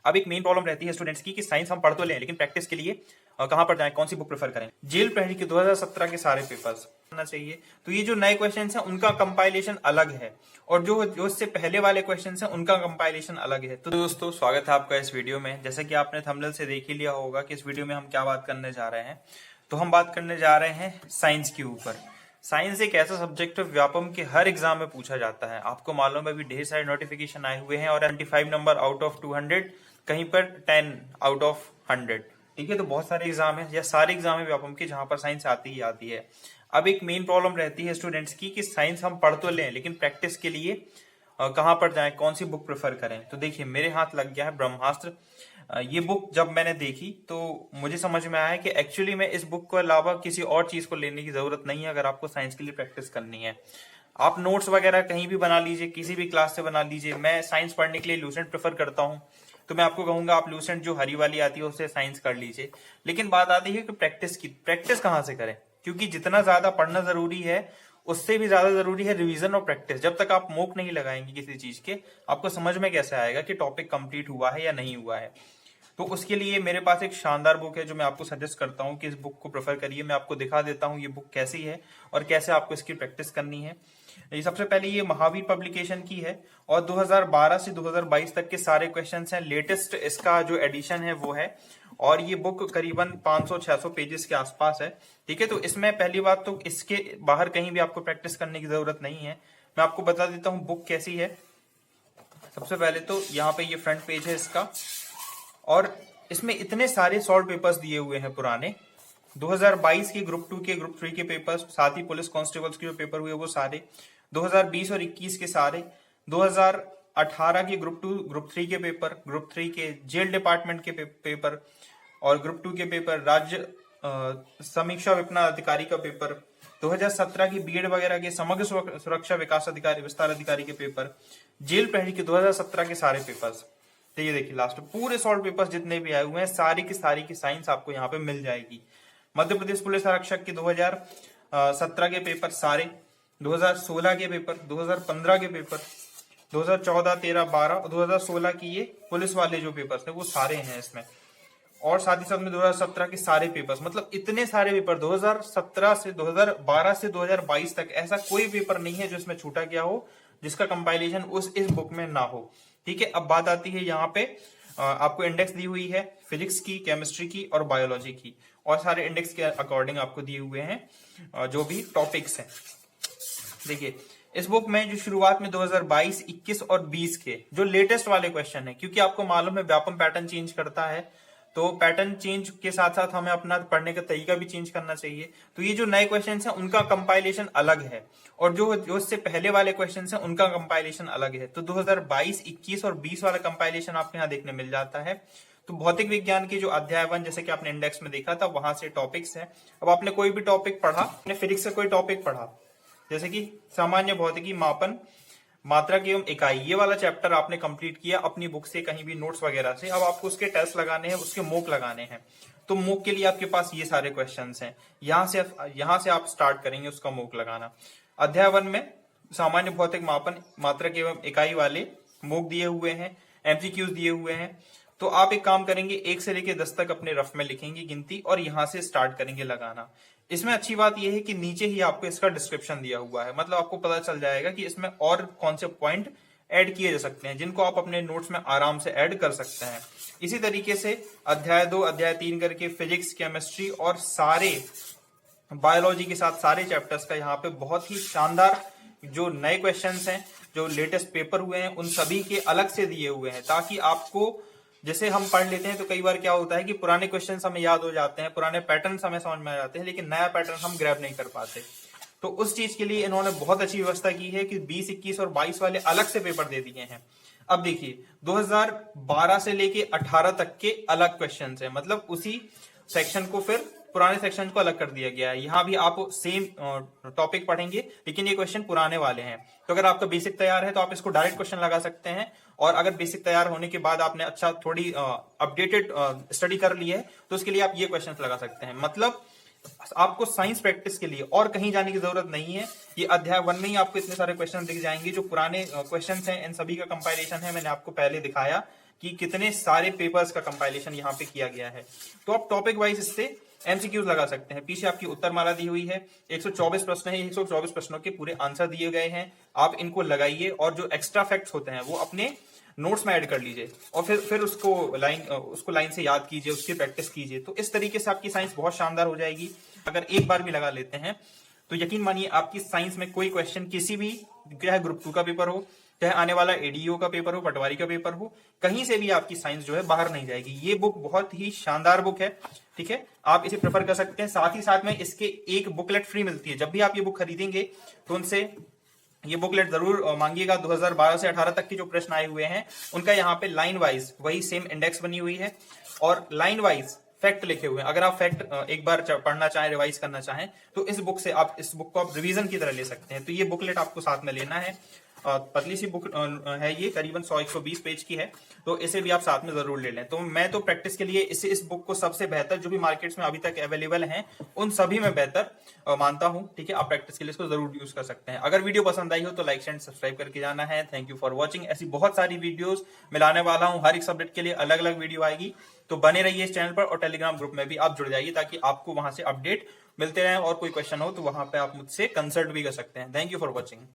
अब एक main problem रहती है स्टूडेंट्स की कि साइंस हम पढ़ तो लें लेकिन प्रैक्टिस के लिए कहां पर जाएं, कौन सी बुक प्रेफर करें। जेल प्रहरी के 2017 के सारे पेपर्स करना चाहिए। तो ये जो नए क्वेश्चंस हैं उनका कंपाइलेशन अलग है और जो जो इससे पहले वाले क्वेश्चंस हैं उनका कंपाइलेशन अलग है। तो दोस्तों स्वागत है आपका इस वीडियो में। जैसे कि आपने थंबनेल से देख ही लिया होगा कि इस वीडियो में हम क्या बात करने जा रहे हैं। तो हम बात करने जा रहे हैं साइंस के ऊपर। साइंस एक ऐसा सब्जेक्ट है व्यापम के हर एग्जाम में पूछा जाता है। आपको मालूम है अभी ढेर सारे नोटिफिकेशन आए हुए हैं और 95 नंबर आउट ऑफ 200, कहीं पर 10 आउट ऑफ 100। ठीक है, तो बहुत सारे एग्जाम है या सारे एग्जाम है व्यापम के जहां पर साइंस आती ही आती है। अब एक मेन प्रॉब्लम रहती है स्टूडेंट्स की कि साइंस हम पढ़ तो लें लेकिन प्रैक्टिस के लिए कहां पर जाएं, कौन सी बुक प्रेफर करें। तो देखिए मेरे हाथ लग गया है ब्रह्मास्त्र। ये बुक जब मैंने देखी तो मुझे समझ में आया कि एक्चुअली में इस बुक को अलावा किसी और चीज को लेने की जरूरत नहीं है अगर आपको साइंस के लिए प्रैक्टिस करनी है। आप नोट्स वगैरह कहीं भी बना लीजिए, किसी भी क्लास से बना लीजिए। मैं साइंस पढ़ने के लिए लूसेंट प्रेफर करता हूं, तो मैं आपको कहूंगा आप लूसेंट जो हरी वाली आती है उससे साइंस कर लीजिए। लेकिन बात आती है कि प्रैक्टिस की, प्रैक्टिस कहां से करें, क्योंकि जितना ज्यादा पढ़ना जरूरी है उससे भी ज्यादा जरूरी है रिवीजन और प्रैक्टिस। जब तक आप मॉक नहीं लगाएंगे किसी चीज के, आपको समझ में कैसे आएगा कि टॉपिक कंप्लीट हुआ है या नहीं हुआ है। तो उसके लिए मेरे पास एक शानदार बुक है जो मैं आपको सजेस्ट करता हूं कि इस बुक को प्रेफर करिए। मैं आपको दिखा देता हूं ये बुक कैसी है और कैसे आपको इसकी प्रैक्टिस करनी है। ये सबसे पहले ये महावीर पब्लिकेशन की है और 2012 से 2022 तक के सारे क्वेश्चंस हैं। लेटेस्ट इसका जो एडिशन है वो है और ये बुक करीबन 500-600 पेजेस के आसपास है। ठीक है, तो इसमें पहली बात तो इसके बाहर कहीं भी आपको प्रैक्टिस करने की जरूरत नहीं है। मैं आपको बता देता हूँ बुक कैसी है। सबसे पहले तो यहाँ पे ये फ्रंट पेज है इसका और इसमें इतने सारे सॉल्व पेपर्स दिए हुए हैं पुराने 2022 के ग्रुप 2 के ग्रुप 3 के पेपर्स, साथ ही पुलिस कांस्टेबल्स के जो पेपर हुए वो सारे, 2020 और 21 के सारे, 2018 के ग्रुप 2 ग्रुप 3 के पेपर, ग्रुप 3 के जेल डिपार्टमेंट के पेपर और ग्रुप 2 के पेपर, राज्य समीक्षा विपणन अधिकारी का पेपर, 2017 की बीएड वगैरह के समग्र सुरक्षा विकास अधिकारी विस्तार अधिकारी के पेपर, जेल प्रहरी के 2017 के सारे पेपर्स। तो ये देखिए लास्ट पूरे सॉल्व पेपर्स जितने भी आए हुए हैं सारी की साइंस आपको यहाँ पे मिल जाएगी। मध्य प्रदेश पुलिस आरक्षक के 2017 के पेपर सारे, 2016 के पेपर, 2015 के पेपर, 2014, 13, 12 और 2016 की ये पुलिस वाले जो पेपर्स थे वो सारे हैं इसमें। और साथ ही साथ में 2017 के सारे पेपर्स, मतलब इतने सारे पेपर 2017 से 2012 से 2022 तक ऐसा कोई पेपर नहीं है जो इसमें छूटा गया हो जिसका कंपाइलेशन इस बुक में ना हो। ठीक है, अब बात आती है यहाँ पे आपको इंडेक्स दी हुई है फिजिक्स की, केमिस्ट्री की और बायोलॉजी की और सारे इंडेक्स के अकॉर्डिंग आपको दिए हुए हैं जो भी टॉपिक्स हैं। देखिए इस बुक में जो शुरुआत में 2022, 21 और 20 के जो लेटेस्ट वाले क्वेश्चन है, क्योंकि आपको मालूम है व्यापम पैटर्न चेंज करता है तो पैटर्न चेंज के साथ साथ हमें अपना पढ़ने का तरीका भी चेंज करना चाहिए। तो ये जो नए क्वेश्चंस हैं उनका कंपाइलेशन अलग है और जो इससे पहले वाले क्वेश्चंस हैं उनका कंपाइलेशन अलग है। तो 2022, 21 और 20 वाला कंपाइलेशन आपको यहाँ देखने मिल जाता है। तो भौतिक विज्ञान के जो अध्याय 1 जैसे कि आपने इंडेक्स में देखा था वहां से टॉपिक्स है। अब आपने कोई भी टॉपिक पढ़ा, आपने फिजिक्स से कोई टॉपिक पढ़ा जैसे कि सामान्य भौतिकी, मापन, मात्रक एवं इकाई, ये वाला चैप्टर आपने कंप्लीट किया अपनी बुक से, कहीं भी नोट्स वगैरह से। अब आपको उसके टेस्ट लगाने हैं, उसके मॉक लगाने हैं। तो मॉक के लिए आपके पास ये सारे क्वेश्चंस हैं। यहाँ से आप स्टार्ट करेंगे उसका मॉक लगाना। अध्याय 1 में सामान्य भौतिक, मापन, मात्रक एवं इकाई वाले मॉक दिए हुए हैं, एमसीक्यूज दिए हुए हैं। तो आप एक काम करेंगे 1 से लेकर 10 तक अपने रफ में लिखेंगे गिनती और यहाँ से स्टार्ट करेंगे लगाना। इसमें अच्छी बात यह है कि नीचे ही आपको इसका डिस्क्रिप्शन दिया हुआ है, मतलब आपको पता चल जाएगा कि इसमें और कौन से पॉइंट ऐड किए जा सकते हैं जिनको आप अपने नोट्स में आराम से ऐड कर सकते हैं। इसी तरीके से अध्याय 2, अध्याय 3 करके फिजिक्स, केमिस्ट्री और सारे बायोलॉजी के साथ सारे चैप्टर्स का यहाँ पे बहुत ही शानदार जो नए क्वेश्चंस हैं, जो लेटेस्ट पेपर हुए हैं उन सभी के अलग से दिए हुए हैं, ताकि आपको, जैसे हम पढ़ लेते हैं तो कई बार क्या होता है कि पुराने क्वेश्चन हमें याद हो जाते हैं, पुराने पैटर्न हमें समझ में आ जाते हैं, लेकिन नया पैटर्न हम ग्रैब नहीं कर पाते। तो उस चीज के लिए इन्होंने बहुत अच्छी व्यवस्था की है कि 20, 21 और 22 वाले अलग से पेपर दे दिए हैं। अब देखिए 2012 से लेके 18 तक के अलग क्वेश्चन है, मतलब उसी सेक्शन को फिर पुराने सेक्शन को अलग कर दिया गया है। यहाँ भी आप सेम टॉपिक पढ़ेंगे लेकिन ये क्वेश्चन पुराने वाले हैं। तो अगर आपका बेसिक तैयार है तो आप इसको डायरेक्ट क्वेश्चन लगा सकते हैं, और अगर बेसिक तैयार होने के बाद आपने अच्छा थोड़ी अपडेटेड स्टडी कर ली है तो उसके लिए आप ये क्वेश्चन लगा सकते हैं। मतलब आपको साइंस प्रैक्टिस के लिए और कहीं जाने की जरूरत नहीं है। ये अध्याय 1 में ही आपको इतने सारे क्वेश्चन दिख जाएंगे। जो पुराने क्वेश्चन हैं इन सभी का कंपाइलेशन है, मैंने आपको पहले दिखाया कि कितने सारे पेपर्स का कंपाइलेशन यहाँ पे किया गया है। तो आप टॉपिक वाइज इससे एमसीक्यूज लगा सकते हैं। पीछे आपकी उत्तर माला दी हुई है, 124 प्रश्न है, 124 प्रश्नों के पूरे आंसर दिए गए हैं। आप इनको लगाइए और जो एक्स्ट्रा फैक्ट्स होते हैं वो अपने नोट्स में ऐड कर लीजिए और फिर उसको लाइन से याद कीजिए, उसकी प्रैक्टिस कीजिए। तो इस तरीके से आपकी साइंस बहुत शानदार हो जाएगी। अगर एक बार भी लगा लेते हैं तो यकीन मानिए आपकी साइंस में कोई क्वेश्चन किसी भी, चाहे ग्रुप 2 का पेपर हो, चाहे आने वाला एडीओ का पेपर हो, पटवारी का पेपर हो, कहीं से भी आपकी साइंस जो है बाहर नहीं जाएगी। ये बुक बहुत ही शानदार बुक है, ठीक है, आप इसे प्रेफर कर सकते हैं। साथ ही साथ में इसके एक बुकलेट फ्री मिलती है। जब भी आप ये बुक खरीदेंगे तो उनसे ये बुकलेट जरूर मांगिएगा। 2012 से 18 तक के जो प्रश्न आए हुए हैं उनका यहाँ पे लाइन वाइज वही सेम इंडेक्स बनी हुई है और लाइन वाइज फैक्ट लिखे हुए हैं। अगर आप फैक्ट एक बार पढ़ना चाहें, रिवाइज करना चाहें, तो इस बुक को आप रिवीजन की तरह ले सकते हैं। तो ये बुकलेट आपको साथ में लेना है। पतली सी बुक है, ये करीबन 100-120 पेज की है, तो इसे भी आप साथ में जरूर ले लें। तो मैं तो प्रैक्टिस के लिए इस बुक को सबसे बेहतर जो भी मार्केट्स में अभी तक अवेलेबल हैं उन सभी में बेहतर मानता हूं, ठीक है। आप प्रैक्टिस के लिए इसको जरूर यूज कर सकते हैं। अगर वीडियो पसंद आई हो तो लाइक एंड सब्सक्राइब करके जाना है। Thank you for watching. ऐसी बहुत सारी वीडियोस मिलाने वाला हूं, हर एक सब्जेक्ट के लिए अलग अलग वीडियो आएगी, तो बने रहिए इस चैनल पर और टेलीग्राम ग्रुप में भी आप जुड़ जाइए ताकि आपको वहां से अपडेट मिलते रहे और कोई क्वेश्चन हो तो वहां पे आप मुझसे कंसल्ट भी कर सकते हैं। Thank you for watching.